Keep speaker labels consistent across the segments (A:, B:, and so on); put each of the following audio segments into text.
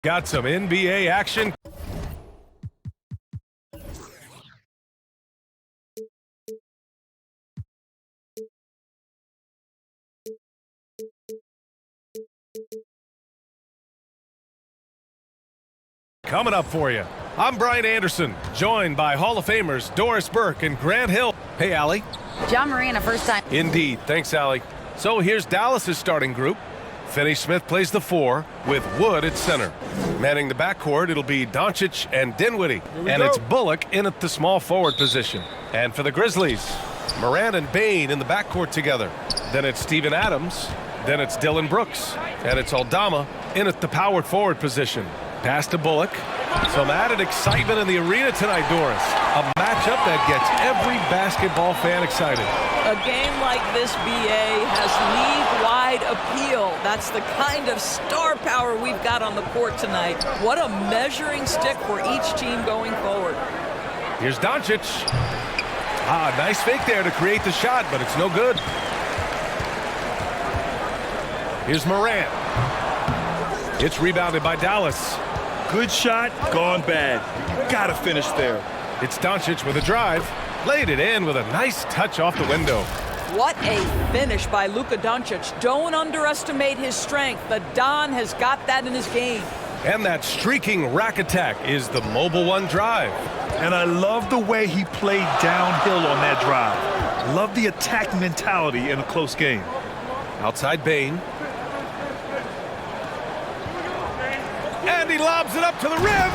A: Got some NBA action. Coming up for you, I'm Brian Anderson, joined by Hall of Famers Doris Burke and Grant Hill. Hey, Allie.
B: John Moran, a first time.
A: Indeed. Thanks, Allie. So here's Dallas's starting group. Finney-Smith plays the 4 with Wood at center. Manning the backcourt, it'll be Doncic and Dinwiddie. And it's Bullock in at the small forward position. And for the Grizzlies, Moran and Bane in the backcourt together. Then it's Steven Adams. Then it's Dylan Brooks. And it's Aldama in at the power forward position. Pass to Bullock. Some added excitement in the arena tonight, Doris. A matchup that gets every basketball fan excited.
C: A game like this, BA, has league-wide appeal. That's the kind of star power we've got on the court tonight. What a measuring stick for each team going forward.
A: Here's Doncic. Nice fake there to create the shot, but it's no good. Here's Moran. It's rebounded by Dallas.
D: Good shot, gone bad. Gotta finish there.
A: It's Doncic with a drive. Laid it in with a nice touch off the window.
C: What a finish by Luka Doncic. Don't underestimate his strength. The Don has got that in his game.
A: And that streaking rack attack is the mobile one drive.
D: And I love the way he played downhill on that drive. Love the attack mentality in a close game.
A: Outside Bane. And he lobs it up to the rim.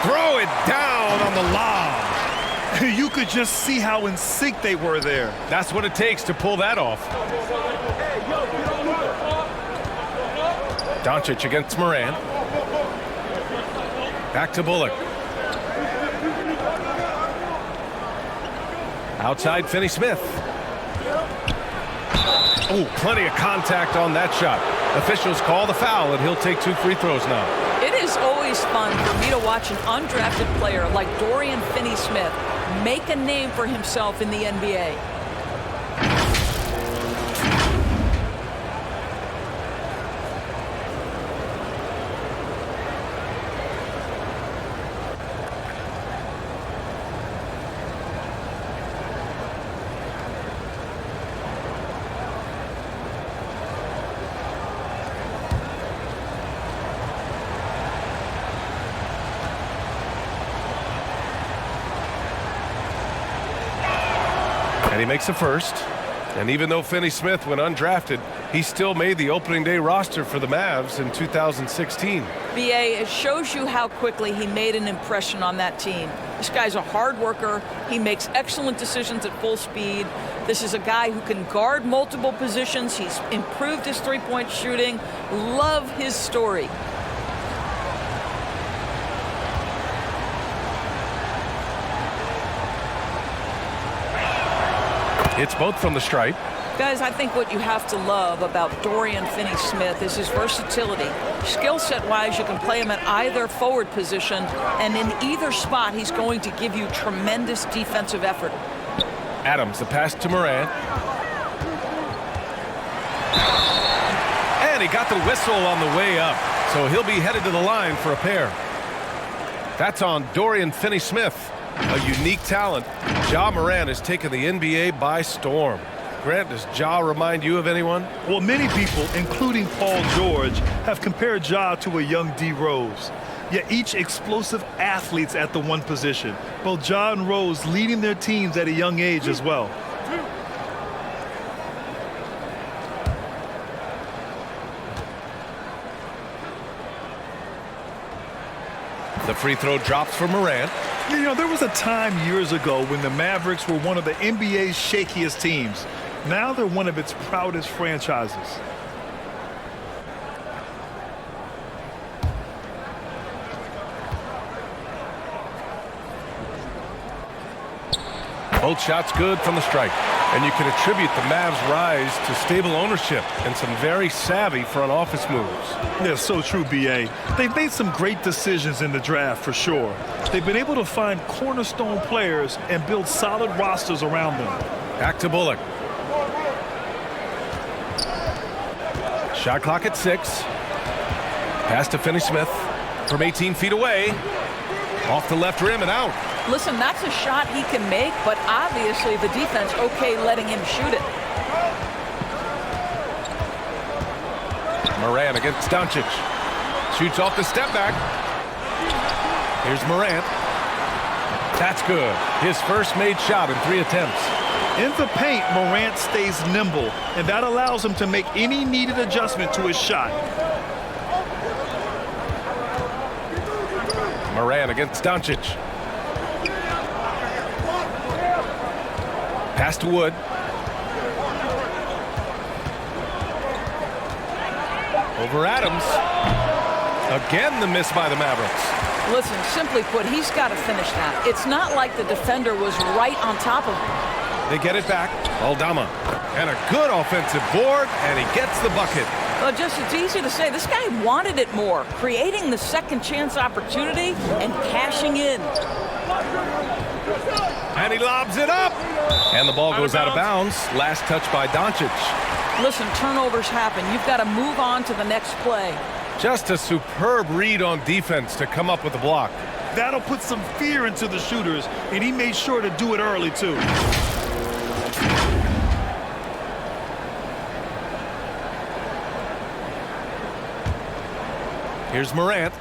A: Throw it down on the lob.
D: You could just see how in sync they were there.
A: That's what it takes to pull that off. Doncic against Moran. Back to Bullock. Outside Finney-Smith. Oh, plenty of contact on that shot. Officials call the foul, and he'll take 2 free throws now.
C: It is always fun for me to watch an undrafted player like Dorian Finney-Smith make a name for himself in the NBA.
A: And he makes a first. And even though Finney-Smith went undrafted, he still made the opening day roster for the Mavs in 2016.
C: BA, it shows you how quickly he made an impression on that team. This guy's a hard worker. He makes excellent decisions at full speed. This is a guy who can guard multiple positions. He's improved his three-point shooting. Love his story.
A: It's both from the stripe.
C: Guys, I think what you have to love about Dorian Finney-Smith is his versatility. Skill set-wise, you can play him at either forward position, and in either spot, he's going to give you tremendous defensive effort.
A: Adams, the pass to Moran. And he got the whistle on the way up, so he'll be headed to the line for a pair. That's on Dorian Finney-Smith, a unique talent. Ja Moran has taken the NBA by storm. Grant, does Ja remind you of anyone?
D: Well, many people, including Paul George, have compared Ja to a young D. Rose. Yet each explosive athletes at the one position. Both Ja and Rose leading their teams at a young age as well.
A: The free throw drops for Moran.
D: You know, there was a time years ago when the Mavericks were one of the NBA's shakiest teams. Now they're one of its proudest franchises.
A: Both shots good from the strike. And you can attribute the Mavs' rise to stable ownership and some very savvy front office moves.
D: Yeah, so true, B.A. They've made some great decisions in the draft, for sure. They've been able to find cornerstone players and build solid rosters around them.
A: Back to Bullock. Shot clock at 6. Pass to Finney-Smith. from 18 feet away. Off the left rim and out.
C: Listen, that's a shot he can make, but obviously the defense okay letting him shoot it.
A: Morant against Doncic. Shoots off the step back. Here's Morant. That's good. His first made shot in 3 attempts.
D: In the paint, Morant stays nimble, and that allows him to make any needed adjustment to his shot.
A: Morant against Doncic. Pass to Wood. Over Adams. Again, the miss by the Mavericks.
C: Listen, simply put, he's got to finish that. It's not like the defender was right on top of him.
A: They get it back. Aldama. And a good offensive board, and he gets the bucket.
C: Well, just it's easy to say. This guy wanted it more, creating the second chance opportunity and cashing in.
A: And he lobs it up. And the ball goes out of bounds. Last touch by Doncic.
C: Listen, turnovers happen. You've got to move on to the next play.
A: Just a superb read on defense to come up with the block.
D: That'll put some fear into the shooters, and he made sure to do it early, too.
A: Here's Morant.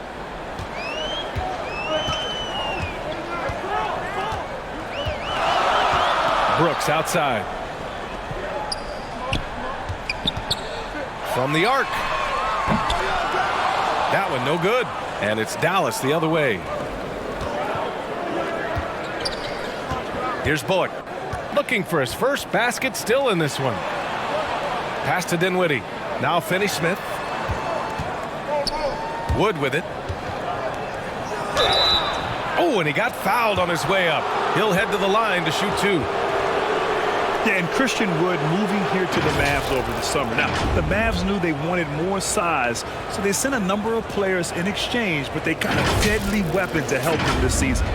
A: Brooks outside. From the arc. That one no good. And it's Dallas the other way. Here's Bullock. Looking for his first basket still in this one. Pass to Dinwiddie. Now Finney-Smith. Wood with it. Oh, and he got fouled on his way up. He'll head to the line to shoot 2.
D: Yeah, and Christian Wood moving here to the Mavs over the summer. Now, the Mavs knew they wanted more size, so they sent a number of players in exchange, but they got a deadly weapon to help them this season.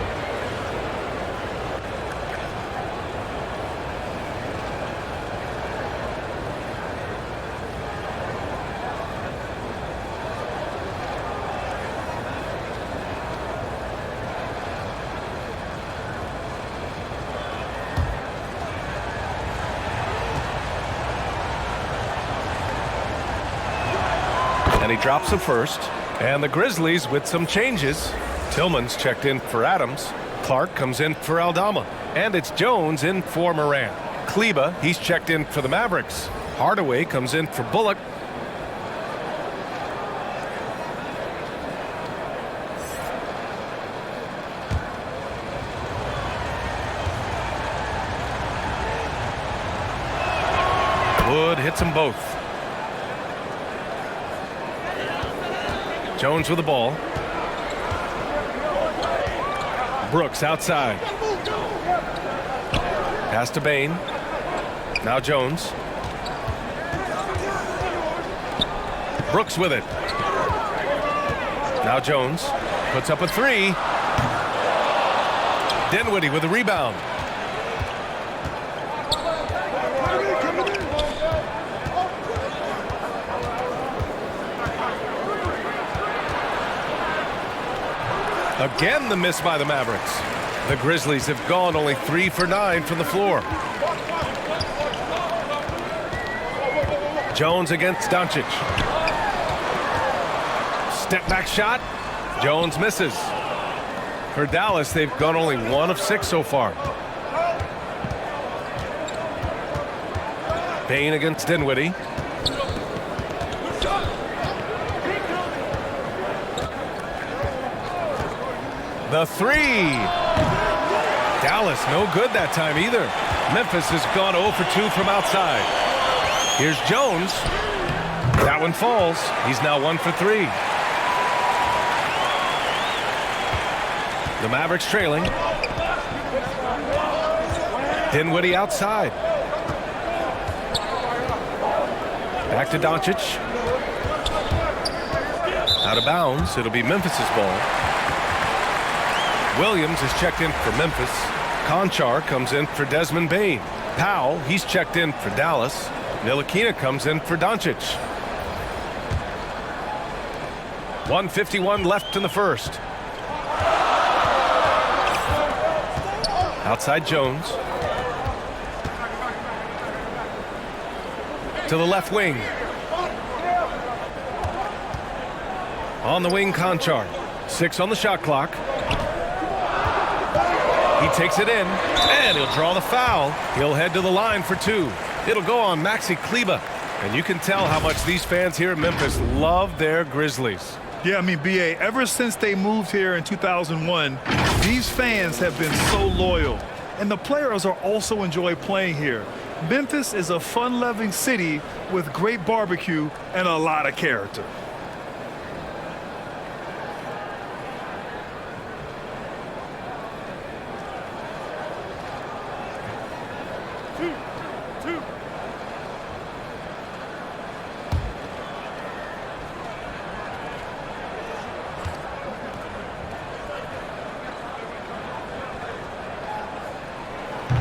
A: And he drops the first. And the Grizzlies with some changes. Tillman's checked in for Adams. Clark comes in for Aldama. And it's Jones in for Morant. Kleba, he's checked in for the Mavericks. Hardaway comes in for Bullock. Wood hits them both. Jones with the ball. Brooks outside. Pass to Bain. Now Jones. Brooks with it. Now Jones puts up a 3. Dinwiddie with the rebound. Again, the miss by the Mavericks. The Grizzlies have gone only 3 for 9 from the floor. Jones against Doncic. Step back shot. Jones misses. For Dallas, they've gone only 1 of 6 so far. Bain against Dinwiddie. The 3. Dallas no good that time either. Memphis has gone 0 for 2 from outside. Here's Jones. That one falls. He's now 1 for 3. The Mavericks trailing. Dinwiddie outside. Back to Doncic. Out of bounds. It'll be Memphis's ball. Williams is checked in for Memphis. Conchar comes in for Desmond Bain. Powell, he's checked in for Dallas. Ntilikina comes in for Doncic. 1:51 left in the first. Outside Jones. To the left wing. On the wing, Conchar. 6 on the shot clock. He takes it in, and he'll draw the foul. He'll head to the line for 2. It'll go on Maxi Kleber. And you can tell how much these fans here in Memphis love their Grizzlies.
D: Yeah, I mean, B.A., ever since they moved here in 2001, these fans have been so loyal. And the players are also enjoy playing here. Memphis is a fun-loving city with great barbecue and a lot of character.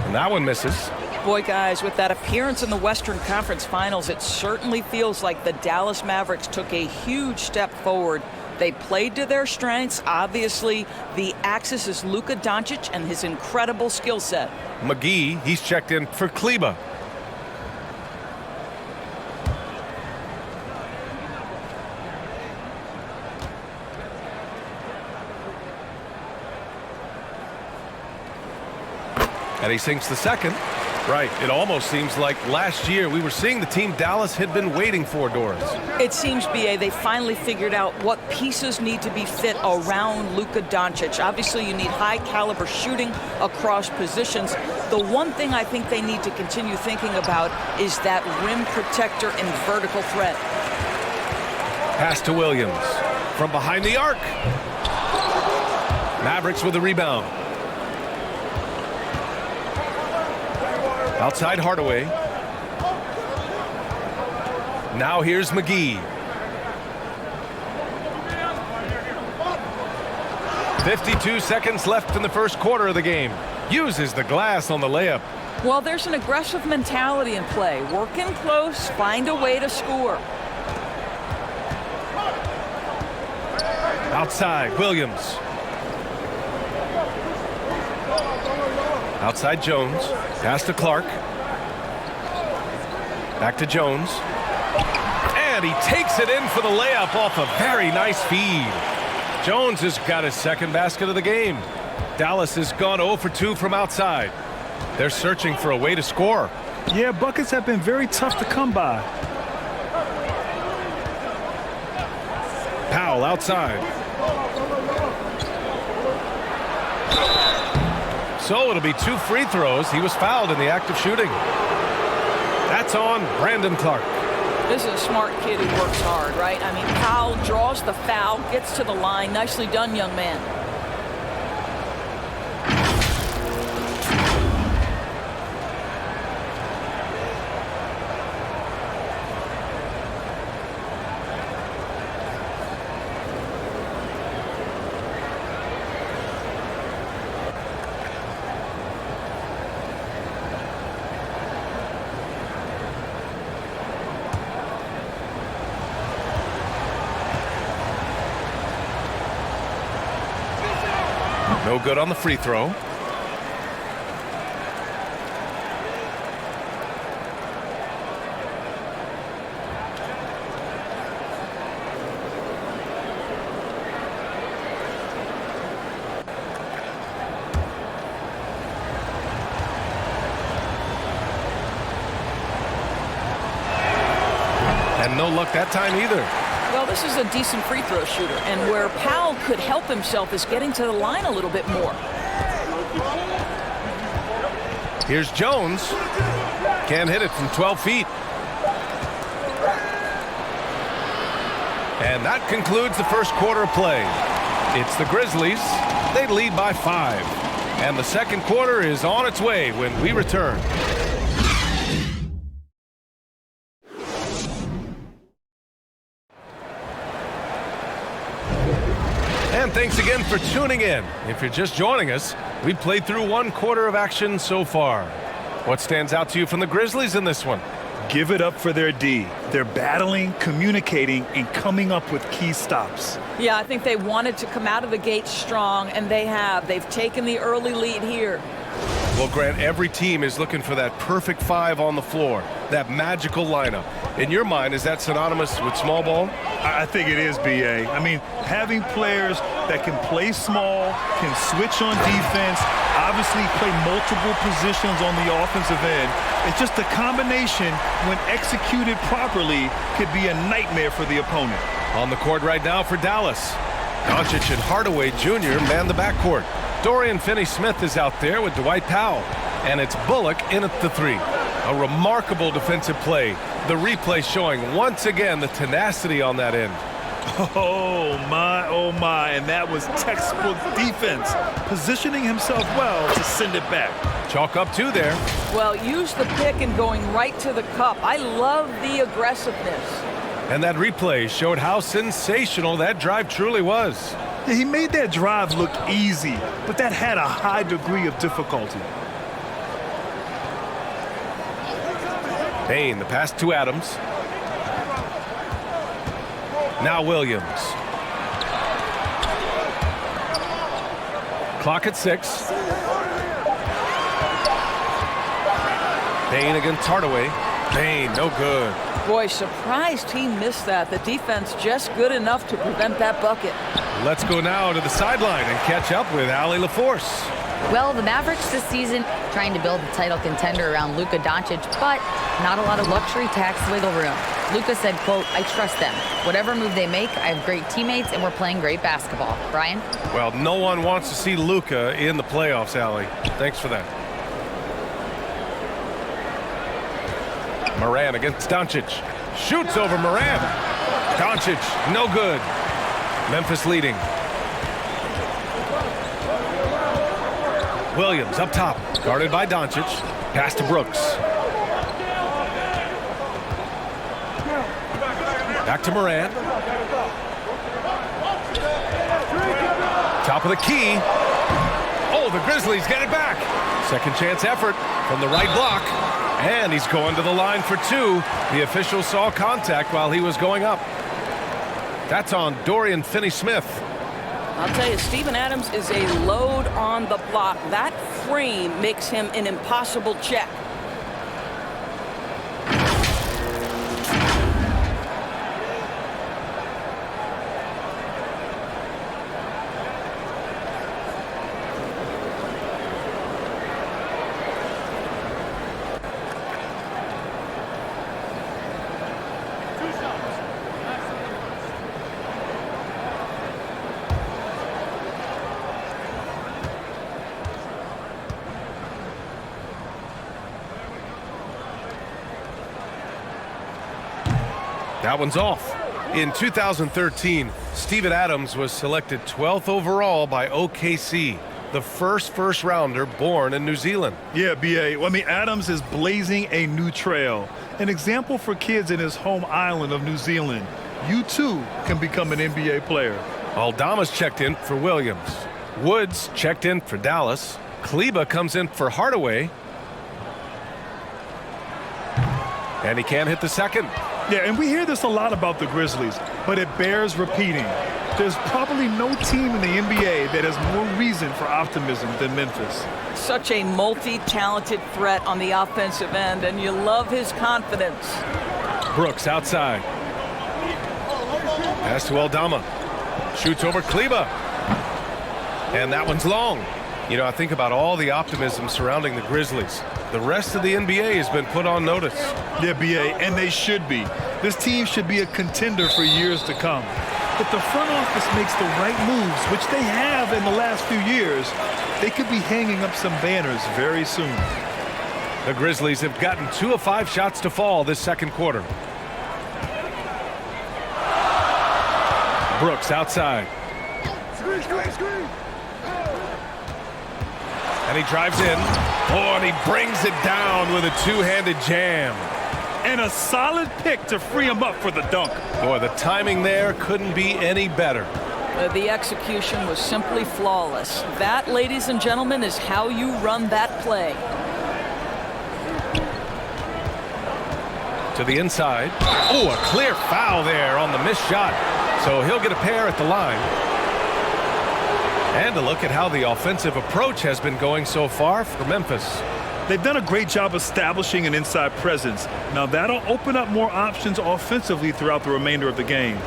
A: And that one misses.
C: Boy, guys, with that appearance in the Western Conference Finals, it certainly feels like the Dallas Mavericks took a huge step forward. They played to their strengths. Obviously, the axis is Luka Doncic and his incredible skill set.
A: McGee, he's checked in for Kleber. And he sinks the second. Right. It almost seems like last year we were seeing the team Dallas had been waiting for, Doris.
C: It seems, B.A., they finally figured out what pieces need to be fit around Luka Doncic. Obviously, you need high-caliber shooting across positions. The one thing I think they need to continue thinking about is that rim protector and vertical threat.
A: Pass to Williams. From behind the arc. Mavericks with the rebound. Outside Hardaway. Now here's McGee. 52 seconds left in the first quarter of the game. Uses the glass on the layup.
C: Well, there's an aggressive mentality in play. Work in close, find a way to score.
A: Outside, Williams. Outside Jones. Pass to Clark. Back to Jones. And he takes it in for the layup off a very nice feed. Jones has got his second basket of the game. Dallas has gone 0 for 2 from outside. They're searching for a way to score.
D: Yeah, buckets have been very tough to come by.
A: Powell outside. So it'll be 2 free throws. He was fouled in the act of shooting. That's on Brandon Clark.
C: This is a smart kid who works hard, right? I mean, Powell draws the foul, gets to the line. Nicely done, young man.
A: No good on the free throw. And no luck that time either.
C: Well, this is a decent free throw shooter, and where Powell could help himself is getting to the line a little bit more.
A: Here's Jones. Can't hit it from 12 feet. And that concludes the first quarter of play. It's the Grizzlies. They lead by 5. And the second quarter is on its way when we return. And thanks again for tuning in. If you're just joining us, we played through 1 quarter of action so far. What stands out to you from the Grizzlies in this one?
D: Give it up for their D. They're battling, communicating, and coming up with key stops.
C: Yeah, I think they wanted to come out of the gate strong, and they have. They've taken the early lead here.
A: Well, Grant, every team is looking for that perfect five on the floor, that magical lineup. In your mind, is that synonymous with small ball?
D: I think it is, B.A. I mean, having players that can play small, can switch on defense, obviously play multiple positions on the offensive end. It's just a combination, when executed properly, could be a nightmare for the opponent.
A: On the court right now for Dallas. Doncic and Hardaway Jr. man the backcourt. Dorian Finney-Smith is out there with Dwight Powell. And it's Bullock in at the three. A remarkable defensive play. The replay showing once again the tenacity on that end.
D: Oh my, and that was textbook defense, positioning himself well to send it back.
A: Chalk up two there.
C: Well, use the pick and going right to the cup. I love the aggressiveness.
A: And that replay showed how sensational that drive truly was.
D: Yeah, he made that drive look easy, but that had a high degree of difficulty.
A: Payne, the pass to Adams. Now Williams. Clock at 6. Payne against Hardaway. Payne, no good.
C: Boy, surprised he missed that. The defense just good enough to prevent that bucket.
A: Let's go now to the sideline and catch up with Allie LaForce.
B: Well, the Mavericks this season trying to build a title contender around Luka Doncic, but not a lot of luxury tax wiggle room. Luka said, quote, "I trust them. Whatever move they make, I have great teammates and we're playing great basketball." Brian?
A: Well, no one wants to see Luka in the playoffs, Allie. Thanks for that. Moran against Doncic. Shoots over Moran. Doncic, no good. Memphis leading. Williams up top, guarded by Doncic. Pass to Brooks. Back to Moran. Top of the key. Oh, the Grizzlies get it back. Second chance effort from the right block. And he's going to the line for two. The official saw contact while he was going up. That's on Dorian Finney-Smith.
E: I'll tell you, Steven Adams is a load on the block. That frame makes him an impossible check.
A: That one's off. In 2013, Steven Adams was selected 12th overall by OKC, the first rounder born in New Zealand.
D: Yeah, B.A. Well, I mean, Adams is blazing a new trail. An example for kids in his home island of New Zealand. You, too, can become an NBA player.
A: Aldama's checked in for Williams. Woods checked in for Dallas. Kleba comes in for Hardaway. And he can't hit the second.
D: Yeah, and we hear this a lot about the Grizzlies, but it bears repeating. There's probably no team in the NBA that has more reason for optimism than Memphis.
C: Such a multi-talented threat on the offensive end, and you love his confidence.
A: Brooks outside. Pass to Aldama. Shoots over Kleba. And that one's long. You know, I think about all the optimism surrounding the Grizzlies. The rest of the NBA has been put on notice.
D: Yeah, B.A., and they should be. This team should be a contender for years to come. If the front office makes the right moves, which they have in the last few years, they could be hanging up some banners very soon.
A: The Grizzlies have gotten 2 of 5 shots to fall this second quarter. Brooks outside. And he drives in. Oh, and he brings it down with a two-handed jam.
D: And a solid pick to free him up for the dunk.
A: Boy, the timing there couldn't be any better.
C: The execution was simply flawless. That, ladies and gentlemen, is how you run that play.
A: to the inside. Oh, a clear foul there on the missed shot. So he'll get a pair at the line. And a look at how the offensive approach has been going so far for Memphis.
D: They've done a great job establishing an inside presence. Now that'll open up more options offensively throughout the remainder of the game.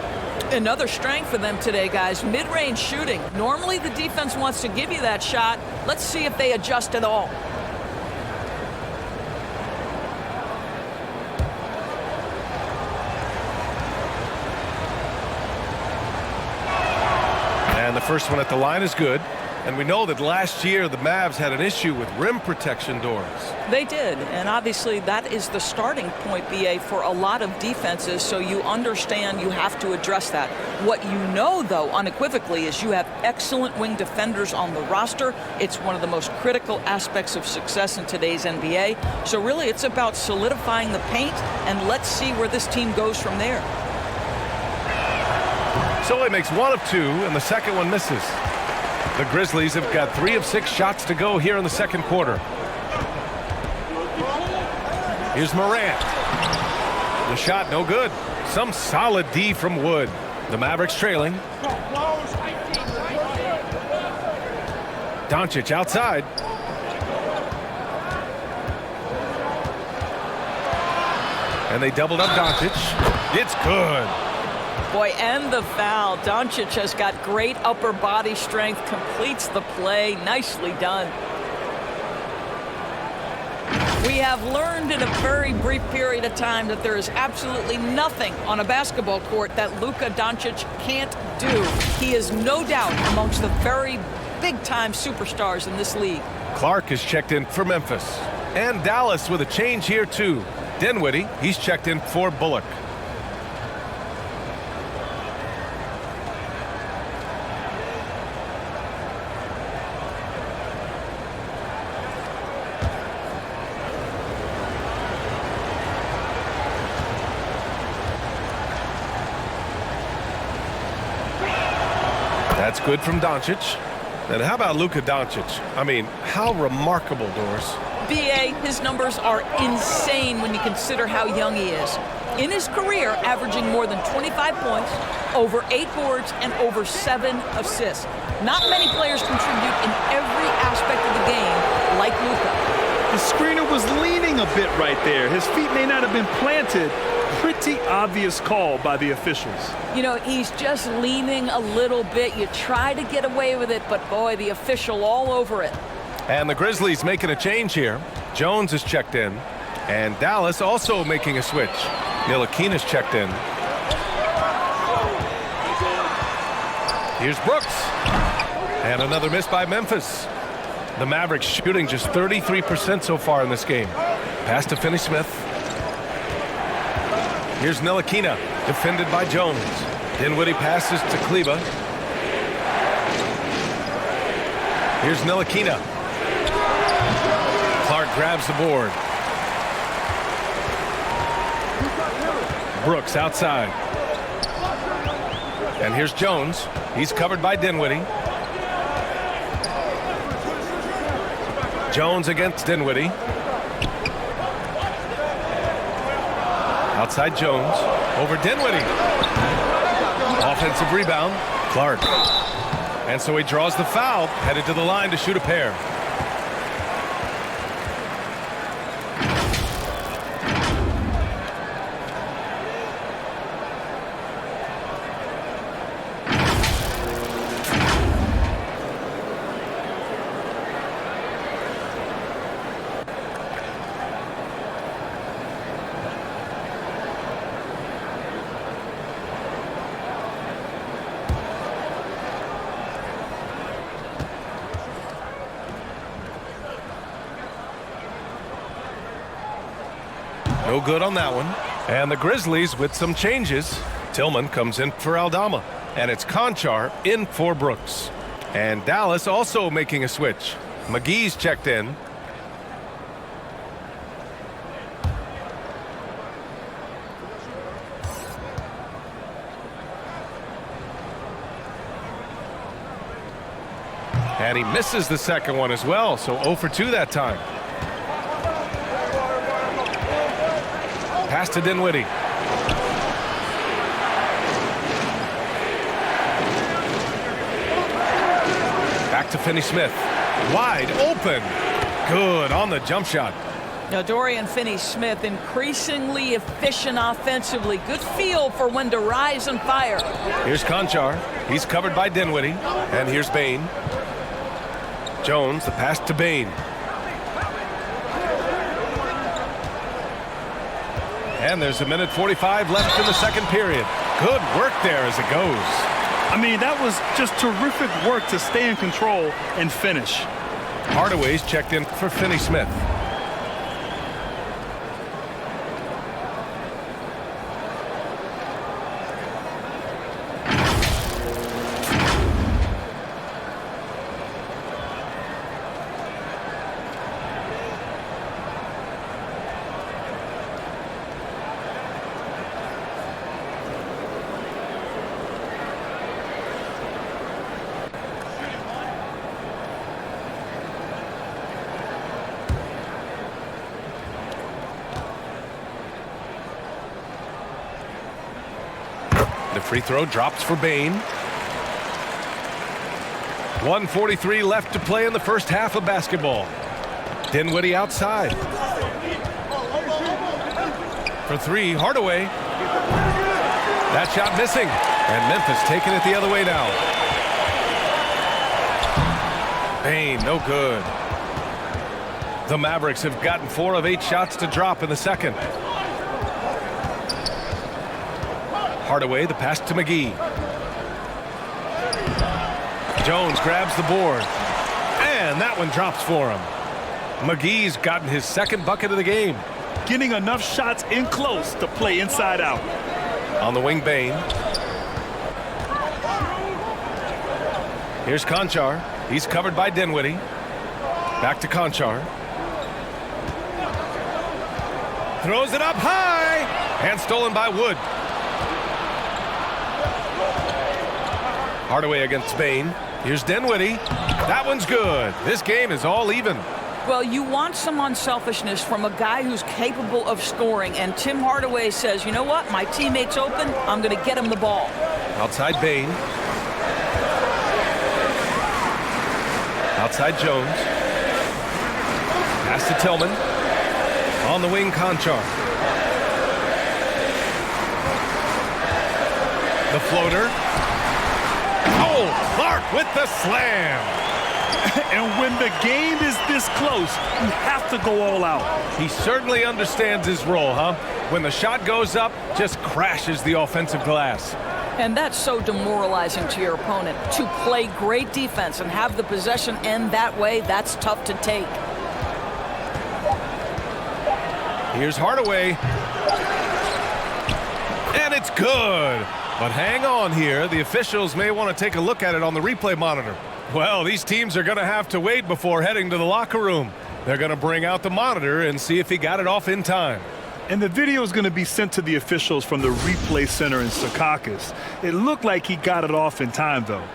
C: Another strength for them today, guys, mid-range shooting. Normally the defense wants to give you that shot. Let's see if they adjust at all.
A: And the first one at the line is good. And we know that last year the Mavs had an issue with rim protection doors.
C: They did, and obviously that is the starting point, BA, for a lot of defenses, so you understand you have to address that. What you know, though, unequivocally, is you have excellent wing defenders on the roster. It's one of the most critical aspects of success in today's NBA. So really it's about solidifying the paint, and let's see where this team goes from there.
A: So he makes 1 of 2, and the second one misses. The Grizzlies have got 3 of 6 shots to go here in the second quarter. Here's Morant. The shot no good. Some solid D from Wood. The Mavericks trailing. Doncic outside. And they doubled up Doncic. It's good.
C: Boy, and the foul. Doncic has got great upper body strength, completes the play. Nicely done. We have learned in a very brief period of time that there is absolutely nothing on a basketball court that Luka Doncic can't do. He is no doubt amongst the very big-time superstars in this league.
A: Clark is checked in for Memphis. And Dallas with a change here, too. Dinwiddie, he's checked in for Bullock. That's good from Doncic. And how about Luka Doncic? I mean, how remarkable, Doris.
C: BA, his numbers are insane when you consider how young he is. In his career, averaging more than 25 points, over 8 boards, and over 7 assists. Not many players contribute in every aspect of the game like Luka.
D: The screener was leaning a bit right there. His feet may not have been planted. Pretty obvious call by the officials.
C: You know, he's just leaning a little bit. You try to get away with it, but boy, the official all over it.
A: And the Grizzlies making a change here. Jones is checked in. And Dallas also making a switch. Ntilikina's checked in. Here's Brooks. And another miss by Memphis. The Mavericks shooting just 33% so far in this game. Pass to Finney-Smith. Here's Ntilikina, defended by Jones. Dinwiddie passes to Kleber. Here's Ntilikina. Clark grabs the board. Brooks outside. And here's Jones. He's covered by Dinwiddie. Jones against Dinwiddie. Outside Jones. Over Dinwiddie. Offensive rebound. Clark. And so he draws the foul. Headed to the line to shoot a pair. No good on that one. And the Grizzlies with some changes. Tillman comes in for Aldama. And it's Conchar in for Brooks. And Dallas also making a switch. McGee's checked in. And he misses the second one as well, so 0 for 2 that time. Pass to Dinwiddie. Back to Finney-Smith. Wide open. Good on the jump shot.
C: Now, Dorian Finney-Smith increasingly efficient offensively. Good feel for when to rise and fire.
A: Here's Conchar. He's covered by Dinwiddie. And here's Bain. Jones, the pass to Bain. And there's a minute 45 left in the second period. Good work there as it goes.
D: I mean, that was just terrific work to stay in control and finish.
A: Hardaway's checked in for Finney-Smith. The free throw drops for Bain. 1:43 left to play in the first half of basketball. Dinwiddie outside. For three, Hardaway. That shot missing. And Memphis taking it the other way now. Bain, no good. The Mavericks have gotten 4 of 8 shots to drop in the second. Hardaway, the pass to McGee. Jones grabs the board. And that one drops for him. McGee's gotten his second bucket of the game.
D: Getting enough shots in close to play inside out.
A: On the wing, Bain. Here's Conchar. He's covered by Dinwiddie. Back to Conchar. Throws it up high. And stolen by Wood. Hardaway against Bain. Here's Dinwiddie. That one's good. This game is all even.
C: Well, you want some unselfishness from a guy who's capable of scoring. And Tim Hardaway says, you know what? My teammate's open. I'm going to get him the ball.
A: Outside Bain. Outside Jones. Pass to Tillman. On the wing, Conchar. The floater. Oh, Clark with the slam.
D: And when the game is this close, you have to go all out.
A: He certainly understands his role, huh? When the shot goes up, just crashes the offensive glass.
C: And that's so demoralizing to your opponent. To play great defense and have the possession end that way, that's tough to take.
A: Here's Hardaway. And it's good. But hang on here. The officials may want to take a look at it on the replay monitor. Well, these teams are going to have to wait before heading to the locker room. They're going to bring out the monitor and see if he got it off in time.
D: And the video is going to be sent to the officials from the replay center in Secaucus. It looked like he got it off in time, though.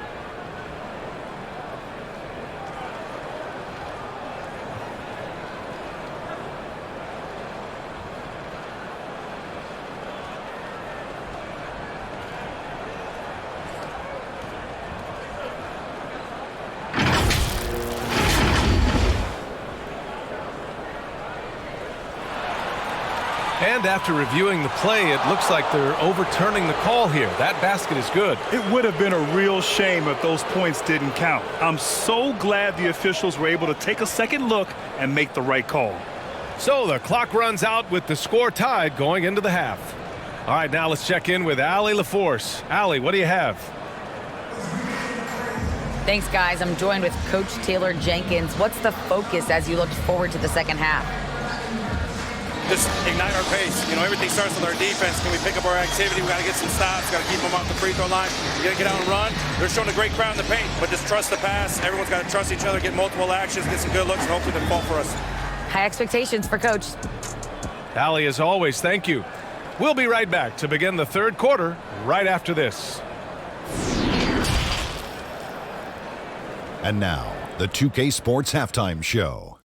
A: And after reviewing the play, it looks like they're overturning the call here. That basket is good.
D: It would have been a real shame if those points didn't count. I'm so glad the officials were able to take a second look and make the right call.
A: So the clock runs out with the score tied going into the half. All right, now let's check in with Allie LaForce. Allie, what do you have?
B: Thanks, guys. I'm joined with Coach Taylor Jenkins. What's the focus as you look forward to the second half?
F: Just ignite our pace. You know, everything starts with our defense. Can we pick up our activity? We got to get some stops. Got to keep them off the free throw line. We got to get out and run. They're showing a great crowd in the paint, but just trust the pass. Everyone's got to trust each other, get multiple actions, get some good looks, and hopefully they fall for us.
B: High expectations for Coach.
A: Allie, as always, thank you. We'll be right back to begin the third quarter right after this.
G: And now, the 2K Sports Halftime Show.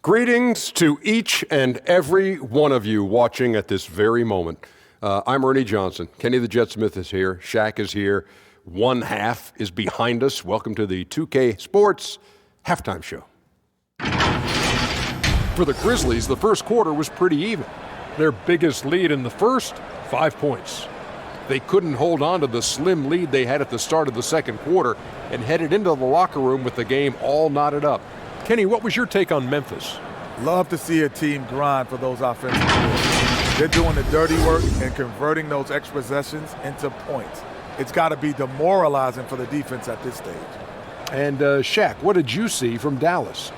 G: Greetings to each and every one of you watching at this very moment. I'm Ernie Johnson. Kenny the Jet Smith is here. Shaq is here. One half is behind us. Welcome to the 2K Sports Halftime Show. For the Grizzlies, the first quarter was pretty even. Their biggest lead in the first, 5 points. They couldn't hold on to the slim lead they had at the start of the second quarter and headed into the locker room with the game all knotted up. Kenny, what was your take on Memphis?
H: Love to see a team grind for those offensive goals. They're doing the dirty work and converting those extra possessions into points. It's got to be demoralizing for the defense at this stage. And
G: Shaq, what did you see from Dallas?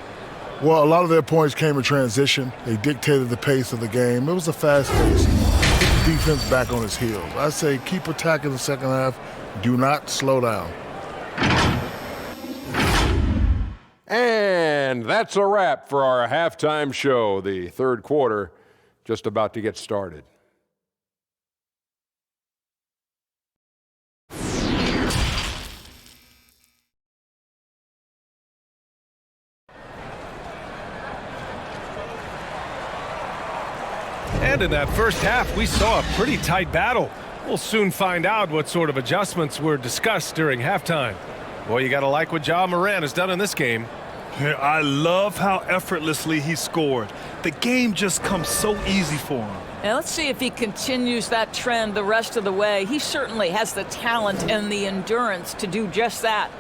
I: Well, a lot of their points came in transition. They dictated the pace of the game. It was a fast pace. Keep the defense back on its heels. I say keep attacking the second half. Do not slow down.
G: And that's a wrap for our halftime show. The third quarter just about to get started.
A: And in that first half, we saw a pretty tight battle. We'll soon find out what sort of adjustments were discussed during halftime. Boy, you got to like what Ja Morant has done in this game.
D: I love how effortlessly he scored. The game just comes so easy for him.
C: And let's see if he continues that trend the rest of the way. He certainly has the talent and the endurance to do just that.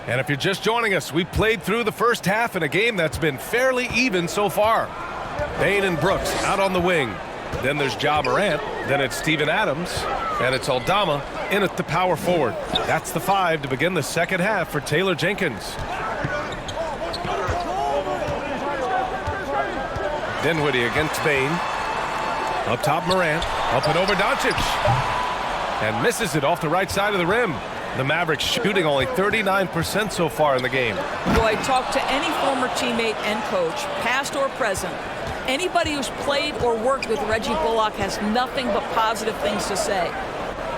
A: And if you're just joining us, we played through the first half in a game that's been fairly even so far. Bane and Brooks out on the wing. Then there's Ja Morant. Then it's Steven Adams. And it's Aldama in at the power forward. That's the 5 to begin the second half for Taylor Jenkins. Dinwiddie against Bane. Up top Morant. Up and over Doncic. And misses it off the right side of the rim. The Mavericks shooting only 39% so far in the game.
C: Boy, talk to any former teammate and coach, past or present. Anybody who's played or worked with Reggie Bullock has nothing but positive things to say.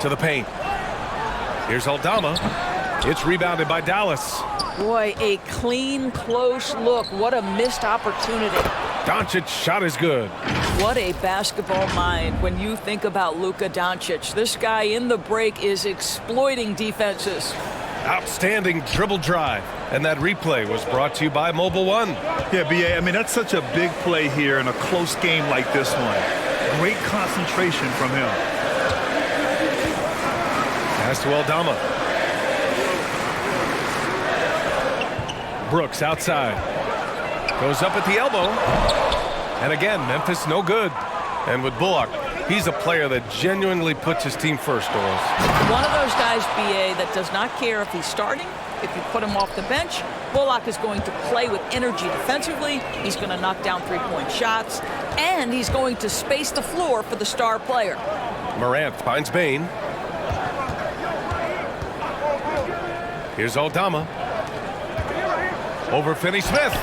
A: To the paint. Here's Aldama. It's rebounded by Dallas.
C: Boy, a clean, close look. What a missed opportunity.
A: Doncic's shot is good.
C: What a basketball mind when you think about Luka Doncic. This guy in the break is exploiting defenses.
A: Outstanding dribble drive. And that replay was brought to you by Mobile One.
D: Yeah, B.A., I mean, that's such a big play here in a close game like this one. Great concentration from him.
A: Pass to Aldama. Brooks outside. Goes up at the elbow. And again, Memphis no good. And with Bullock, he's a player that genuinely puts his team first, Doris.
C: One of those guys, B.A., that does not care if he's starting, if you put him off the bench. Bullock is going to play with energy defensively. He's going to knock down three-point shots. And he's going to space the floor for the star player.
A: Morant finds Bane. Here's Aldama. Over Finney-Smith.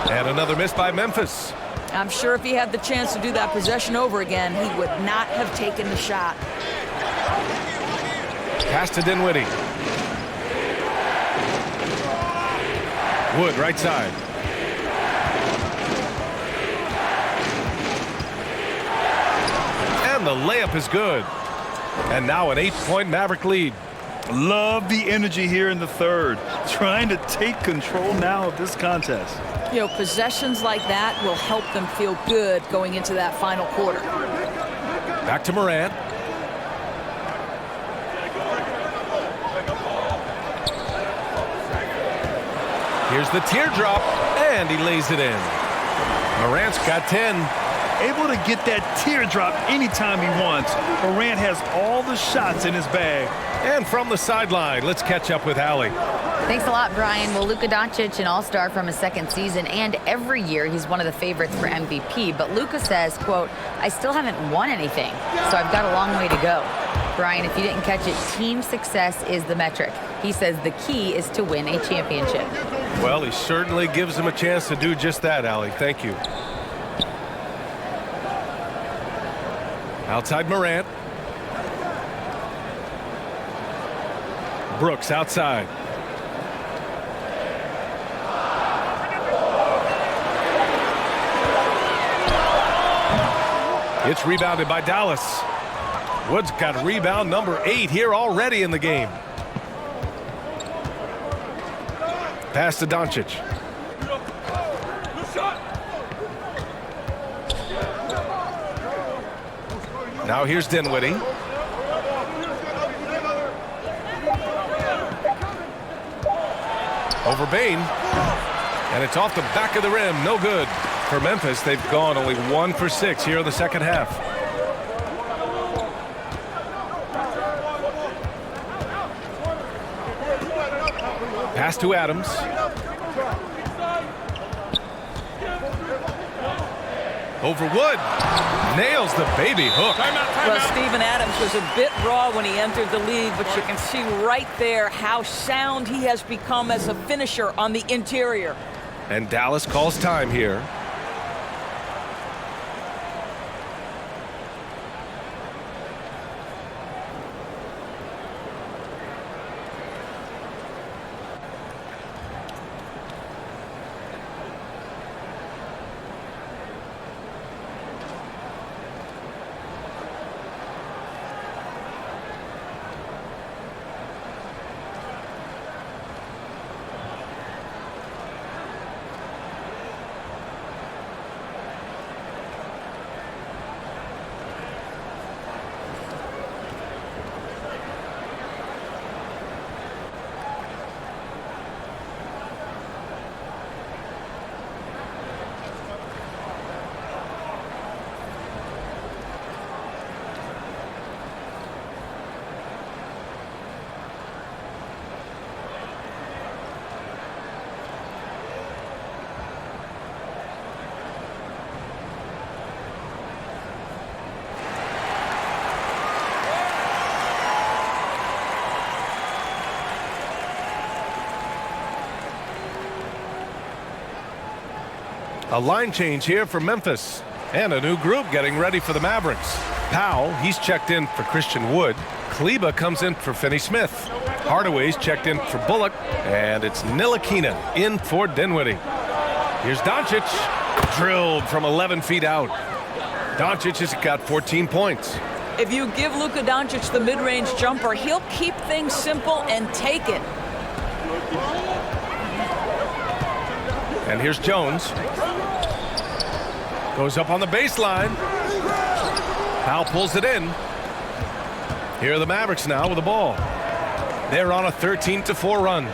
A: And another miss by Memphis.
C: I'm sure if he had the chance to do that possession over again, he would not have taken the shot.
A: Pass to Dinwiddie. Wood, right side. And the layup is good. And now an 8-point Maverick lead.
D: Love the energy here in the third. Trying to take control now of this contest.
C: You know, possessions like that will help them feel good going into that final quarter.
A: Back to Morant. Here's the teardrop, and he lays it in. Morant's got 10.
D: Able to get that teardrop anytime he wants. Morant has all the shots in his bag.
A: And from the sideline, let's catch up with Allie.
B: Thanks a lot, Brian. Well, Luka Doncic, an all-star from his second season, and every year he's one of the favorites for MVP. But Luka says, quote, I still haven't won anything, so I've got a long way to go. Brian, if you didn't catch it, team success is the metric. He says the key is to win a championship.
A: Well, he certainly gives him a chance to do just that, Allie. Thank you. Outside Morant. Brooks outside. It's rebounded by Dallas. Wood's got rebound number 8 here already in the game. Pass to Doncic. Now here's Dinwiddie. Over Bain. And it's off the back of the rim. No good. For Memphis, they've gone only 1 for 6 here in the second half. Pass to Adams. Over Wood. Nails the baby hook.
C: Well, Steven Adams was a bit raw when he entered the league, but you can see right there how sound he has become as a finisher on the interior.
A: And Dallas calls time here. A line change here for Memphis. And a new group getting ready for the Mavericks. Powell, he's checked in for Christian Wood. Kleba comes in for Finney Smith. Hardaway's checked in for Bullock. And it's Ntilikina in for Dinwiddie. Here's Doncic. Drilled from 11 feet out. Doncic has got 14 points.
C: If you give Luka Doncic the mid-range jumper, he'll keep things simple and take it.
A: And here's Jones. Goes up on the baseline. Powell pulls it in. Here are the Mavericks now with the ball. They're on a 13-4 run.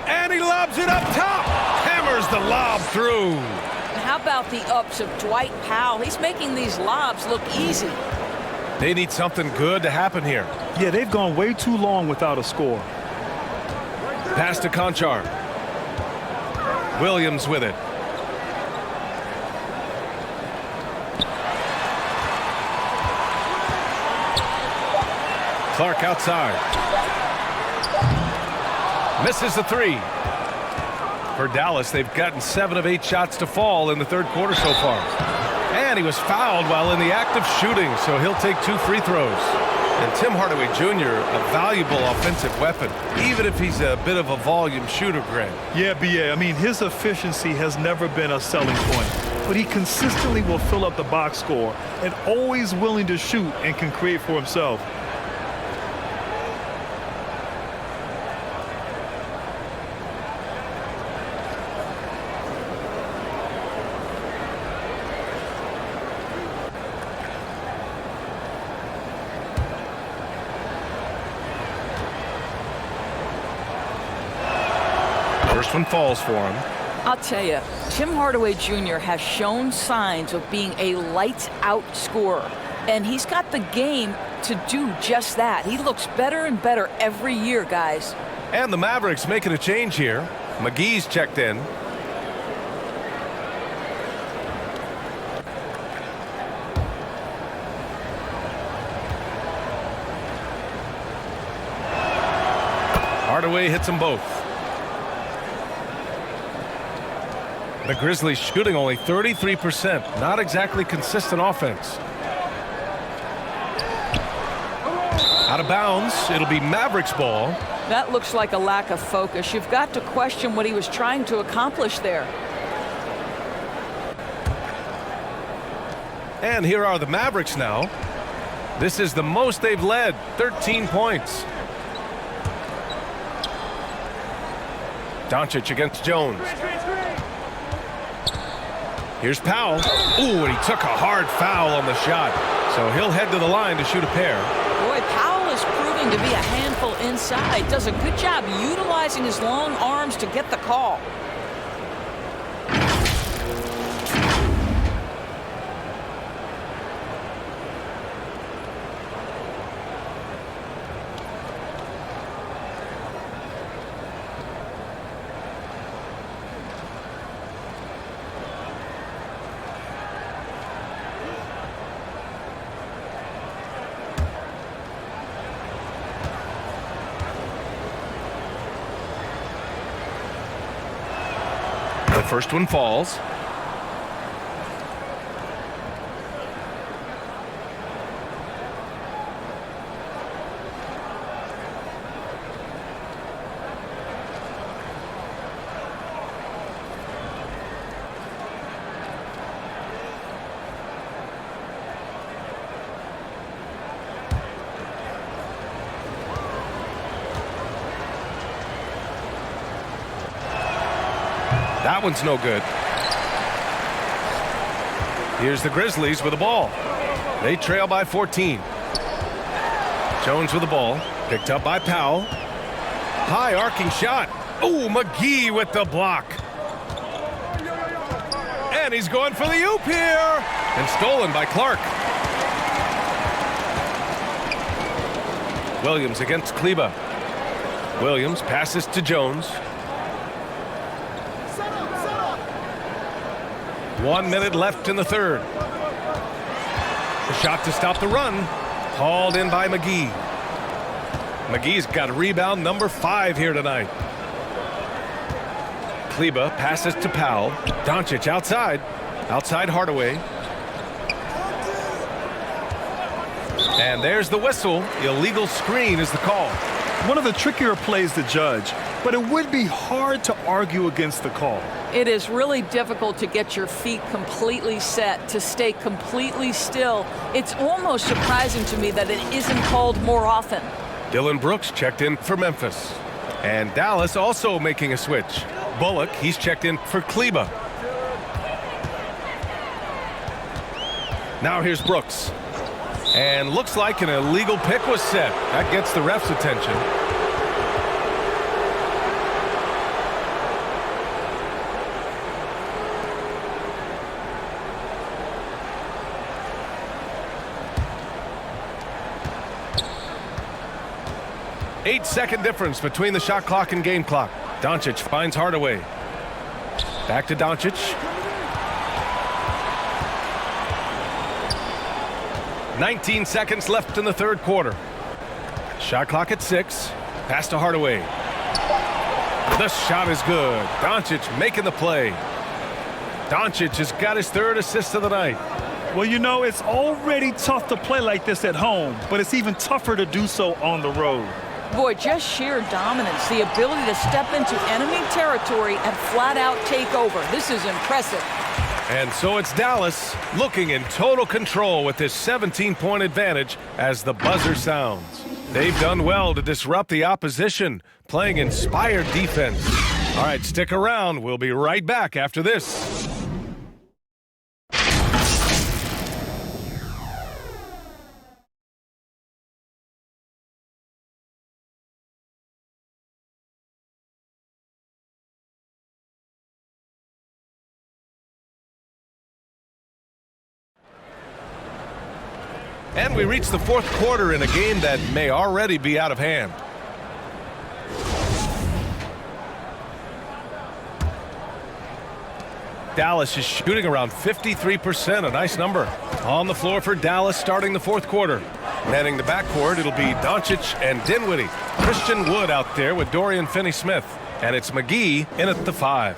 A: And he lobs it up top. Hammers the lob through.
C: How about the ups of Dwight Powell? He's making these lobs look easy.
A: They need something good to happen here.
D: Yeah, they've gone way too long without a score.
A: Pass to Conchar. Williams with it. Clark outside. Misses the three. For Dallas, they've gotten 7 of 8 shots to fall in the third quarter so far. And he was fouled while in the act of shooting, so he'll take 2 free throws. And Tim Hardaway Jr., a valuable offensive weapon, even if he's a bit of a volume shooter, Grant.
D: Yeah, B.A. I mean, his efficiency has never been a selling point, but he consistently will fill up the box score and always willing to shoot and can create for himself.
A: First one falls for him.
C: I'll tell you, Tim Hardaway Jr. has shown signs of being a lights-out scorer, and he's got the game to do just that. He looks better and better every year, guys.
A: And the Mavericks making a change here. McGee's checked in. Hardaway hits them both. The Grizzlies shooting only 33%. Not exactly consistent offense. Out of bounds. It'll be Mavericks ball.
C: That looks like a lack of focus. You've got to question what he was trying to accomplish there.
A: And here are the Mavericks now. This is the most they've led, 13 points. Doncic against Jones. Here's Powell. Ooh, and he took a hard foul on the shot. So he'll head to the line to shoot a pair.
C: Boy, Powell is proving to be a handful inside. Does a good job utilizing his long arms to get the call.
A: The first one falls. That one's no good. Here's the Grizzlies with the ball. They trail by 14. Jones with the ball. Picked up by Powell. High arcing shot. Oh, McGee with the block. And he's going for the oop here. And stolen by Clark. Williams against Kleba. Williams passes to Jones. 1 minute left in the third. The shot to stop the run. Hauled in by McGee. McGee's got rebound number 5 here tonight. Kleba passes to Powell. Doncic outside. Outside Hardaway. And there's the whistle. Illegal screen is the call.
D: One of the trickier plays to judge, but it would be hard to argue against the call.
C: It is really difficult to get your feet completely set, to stay completely still. It's almost surprising to me that it isn't called more often.
A: Dylan Brooks checked in for Memphis. And Dallas also making a switch. Bullock, he's checked in for Kleba. Now here's Brooks. And looks like an illegal pick was set. That gets the ref's attention. Eight-second difference between the shot clock and game clock. Doncic finds Hardaway. Back to Doncic. "19 seconds left in the third quarter. Shot clock at 6. Pass to Hardaway. The shot is good. Doncic making the play. Doncic has got his 3rd assist of the night.
D: Well, you know, it's already tough to play like this at home, but it's even tougher to do so on the road.
C: Boy, just sheer dominance, the ability to step into enemy territory and flat out take over. This is impressive.
A: And so it's Dallas looking in total control with this 17-point advantage as the buzzer sounds. They've done well to disrupt the opposition, playing inspired defense. All right, stick around. We'll be right back after this. And we reach the fourth quarter in a game that may already be out of hand. Dallas is shooting around 53%, a nice number. On the floor for Dallas starting the fourth quarter. Manning the backcourt, it'll be Doncic and Dinwiddie. Christian Wood out there with Dorian Finney-Smith. And it's McGee in at the 5.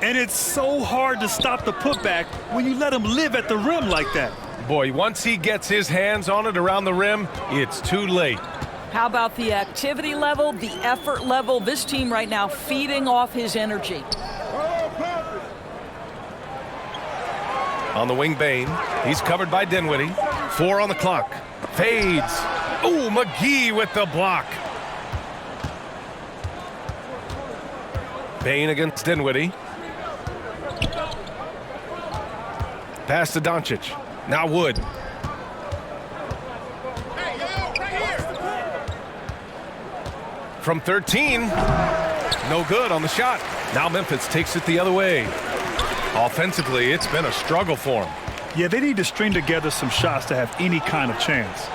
D: And it's so hard to stop the putback when you let him live at the rim like that.
A: Boy, once he gets his hands on it around the rim, it's too late.
C: How about the activity level, the effort level? This team right now feeding off his energy.
A: On the wing, Bain. He's covered by Dinwiddie. 4 on the clock. Fades. Ooh, McGee with the block. Bain against Dinwiddie. Pass to Doncic. Now Wood. From 13. No good on the shot. Now Memphis takes it the other way. Offensively, it's been a struggle for him.
D: Yeah, they need to string together some shots to have any kind of chance.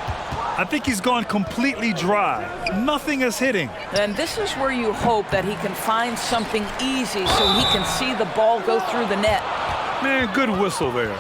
D: I think he's gone completely dry. Nothing is hitting.
C: And this is where you hope that he can find something easy so he can see the ball go through the net.
D: Man, good whistle there.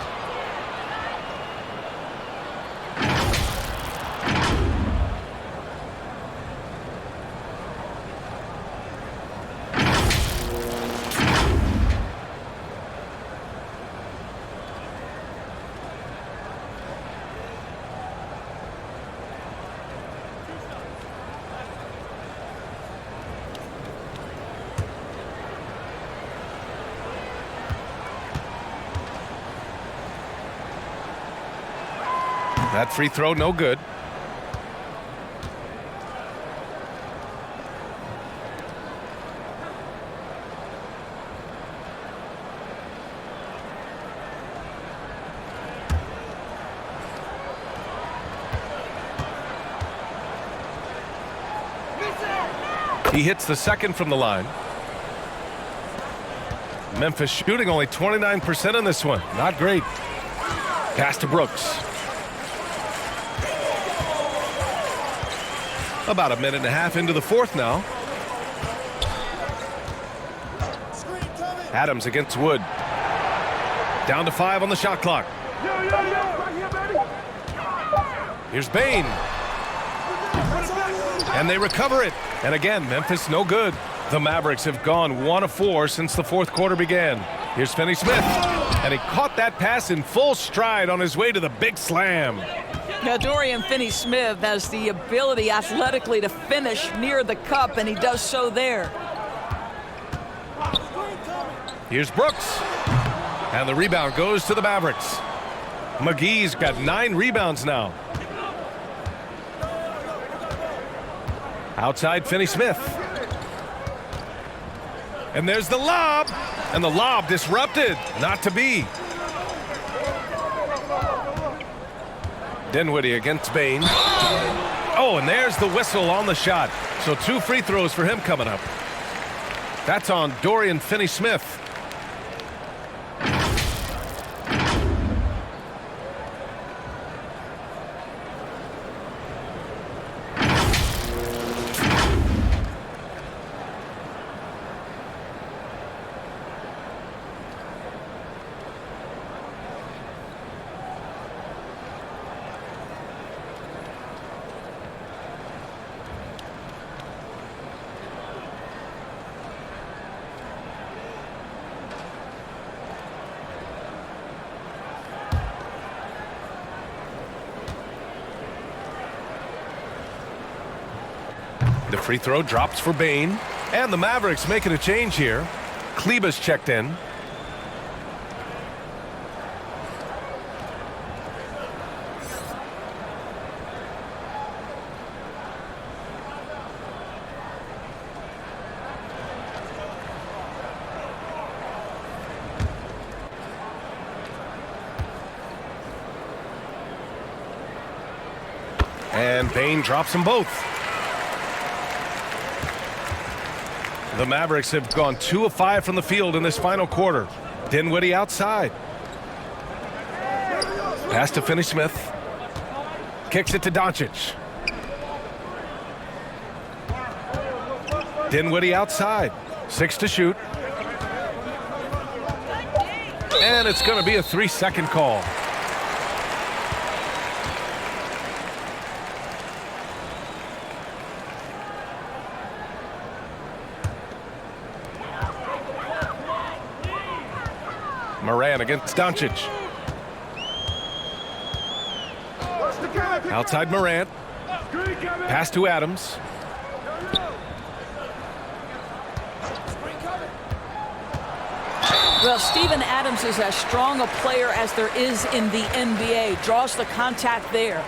A: That free throw, no good. He hits the second from the line. Memphis shooting only 29% in this one. Not great. Pass to Brooks. About a minute and a half into the fourth now. Adams against Wood. Down to 5 on the shot clock. Here's Bain. And they recover it. And again, Memphis no good. The Mavericks have gone 1 of 4 since the fourth quarter began. Here's Finney-Smith. And he caught that pass in full stride on his way to the big slam.
C: Now, Dorian Finney-Smith has the ability athletically to finish near the cup, and he does so there.
A: Here's Brooks. And the rebound goes to the Mavericks. McGee's got 9 rebounds now. Outside Finney-Smith. And there's the lob. And the lob disrupted. Not to be. Dinwiddie against Bain. Oh, and there's the whistle on the shot. So 2 free throws for him coming up. That's on Dorian Finney-Smith. The free throw drops for Bain. And the Mavericks making a change here. Kleba's checked in. And Bain drops them both. The Mavericks have gone 2 of 5 from the field in this final quarter. Dinwiddie outside. Pass to Finney-Smith. Kicks it to Doncic. Dinwiddie outside. 6 to shoot. And it's going to be a 3-second call. Moran against Doncic. Outside Morant. Pass to Adams.
C: Well, Steven Adams is as strong a player as there is in the NBA. Draws the contact there.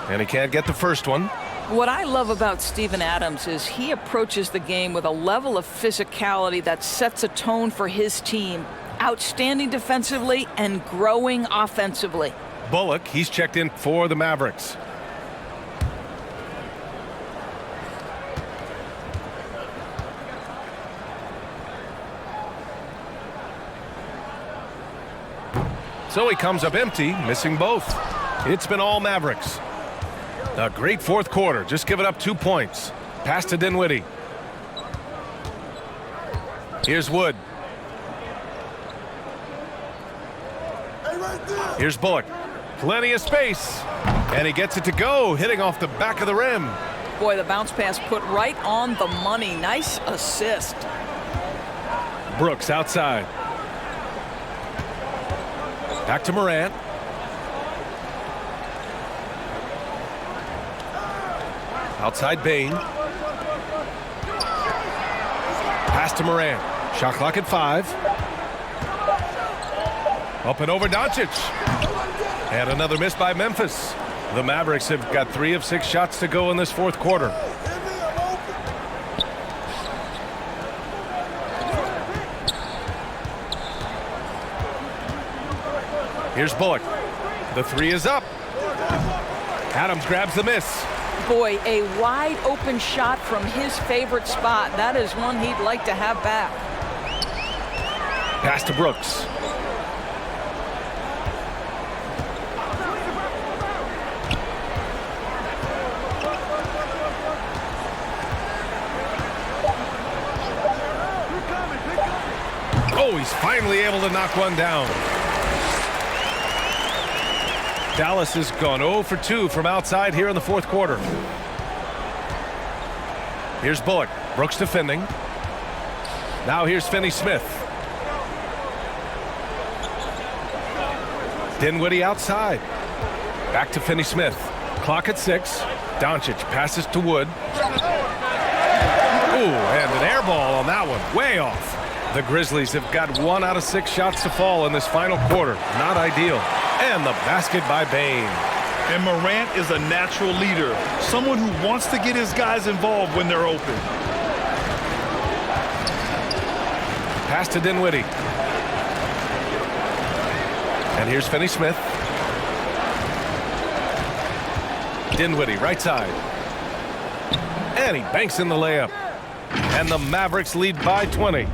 A: And he can't get the first one.
C: What I love about Steven Adams is he approaches the game with a level of physicality that sets a tone for his team. Outstanding defensively and growing offensively.
A: Bullock, he's checked in for the Mavericks. So he comes up empty, missing both. It's been all Mavericks. A great fourth quarter, just giving up 2 points. Pass to Dinwiddie. Here's Wood. Here's Bullock. Plenty of space. And he gets it to go, hitting off the back of the rim.
C: Boy, the bounce pass put right on the money. Nice assist.
A: Brooks outside. Back to Morant. Outside Bain. Pass to Morant. Shot clock at 5. Up and over Doncic. And another miss by Memphis. The Mavericks have got 3 of 6 shots to go in this fourth quarter. Here's Bullock. The 3 is up. Adams grabs the miss.
C: Boy, a wide open shot from his favorite spot. That is one he'd like to have back.
A: Pass to Brooks. Oh, he's finally able to knock one down. Dallas has gone 0 for 2 from outside here in the fourth quarter. Here's Bullock. Brooks defending. Now here's Finney-Smith. Dinwiddie outside. Back to Finney-Smith. Clock at 6. Doncic passes to Wood. Ooh, and an air ball on that one. Way off. The Grizzlies have got 1 out of 6 shots to fall in this final quarter. Not ideal. And the basket by Bain.
D: And Morant is a natural leader, someone who wants to get his guys involved when they're open.
A: Pass to Dinwiddie. And here's Finney-Smith. Dinwiddie, right side. And he banks in the layup. And the Mavericks lead by 20.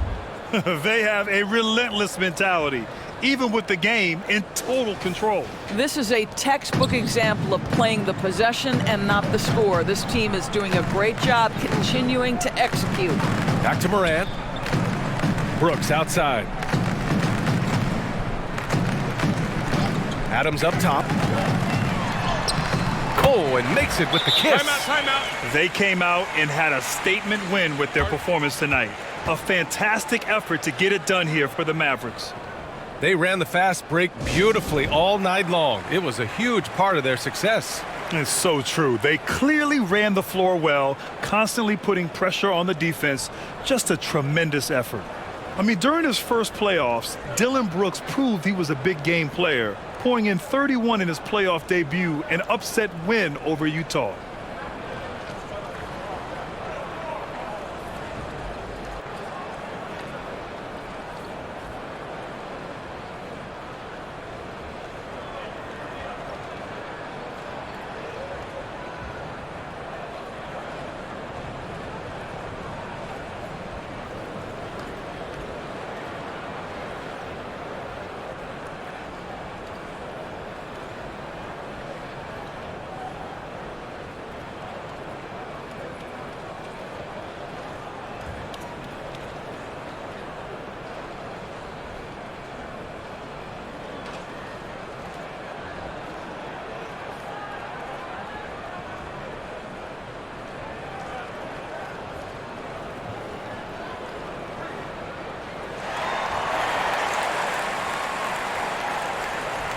D: They have a relentless mentality, even with the game in total control.
C: This is a textbook example of playing the possession and not the score. This team is doing a great job continuing to execute.
A: Back to Morant. Brooks outside. Adams up top. Oh, and makes it with the kiss.
D: Timeout. They came out and had a statement win with their performance tonight. A fantastic effort to get it done here for the Mavericks.
A: They ran the fast break beautifully all night long. It was a huge part of their success.
D: It's so true. They clearly ran the floor well, constantly putting pressure on the defense. Just a tremendous effort. I mean, during his first playoffs, Dillon Brooks proved he was a big game player, pouring in 31 in his playoff debut, an upset win over Utah.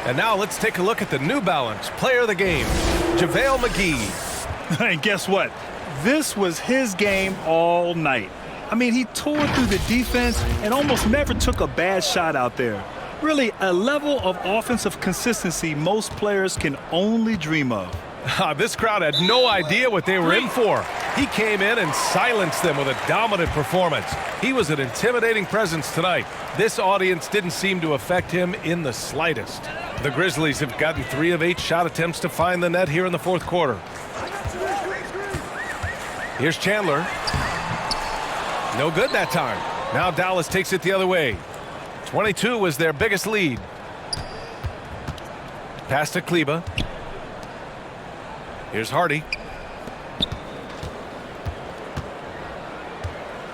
A: And now let's take a look at the New Balance player of the game, JaVale McGee.
D: And guess what? This was his game all night. I mean, he tore through the defense and almost never took a bad shot out there. Really, a level of offensive consistency most players can only dream of.
A: This crowd had no idea what they were in for. He came in and silenced them with a dominant performance. He was an intimidating presence tonight. This audience didn't seem to affect him in the slightest. The Grizzlies have gotten 3 of 8 shot attempts to find the net here in the fourth quarter. Here's Chandler. No good that time. Now Dallas takes it the other way. 22 was their biggest lead. Pass to Kleba. Here's Hardy.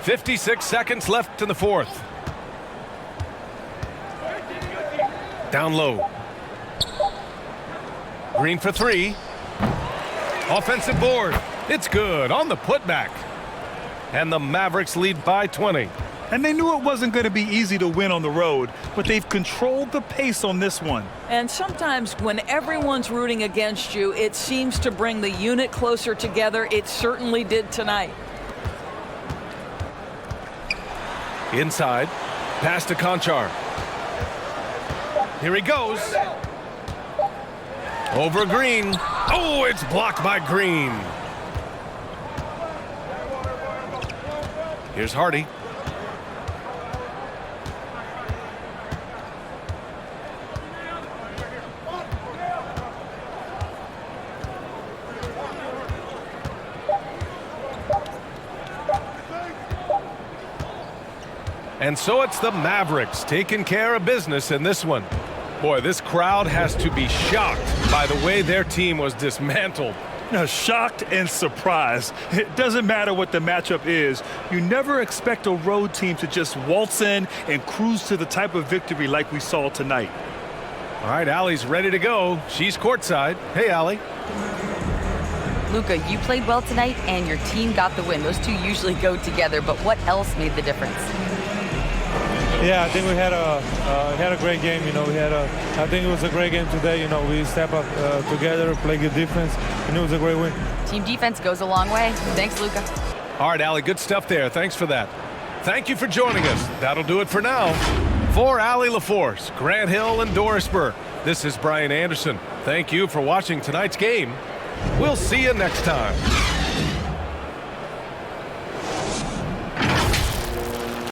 A: 56 seconds left in the fourth. Down low. Green for 3. Offensive board. It's good on the putback. And the Mavericks lead by 20.
D: And they knew it wasn't going to be easy to win on the road, but they've controlled the pace on this one.
C: And sometimes when everyone's rooting against you, it seems to bring the unit closer together. It certainly did tonight.
A: Inside. Pass to Conchar. Here he goes. Over Green. Oh, it's blocked by Green. Here's Hardy. And so it's the Mavericks taking care of business in this one. Boy, this crowd has to be shocked by the way their team was dismantled.
D: Now, shocked and surprised. It doesn't matter what the matchup is. You never expect a road team to just waltz in and cruise to the type of victory like we saw tonight.
A: All right, Allie's ready to go. She's courtside. Hey, Allie.
B: Luka, you played well tonight, and your team got the win. Those two usually go together, but what else made the difference?
J: Yeah, I think we had a great game. You know, I think it was a great game today. You know, we step up together, play good defense, and it was a great win.
B: Team defense goes a long way. Thanks, Luka.
A: All right, Allie, good stuff there. Thanks for that. Thank you for joining us. That'll do it for now. For Allie LaForce, Grant Hill, and Doris Burke, this is Brian Anderson. Thank you for watching tonight's game. We'll see you next time.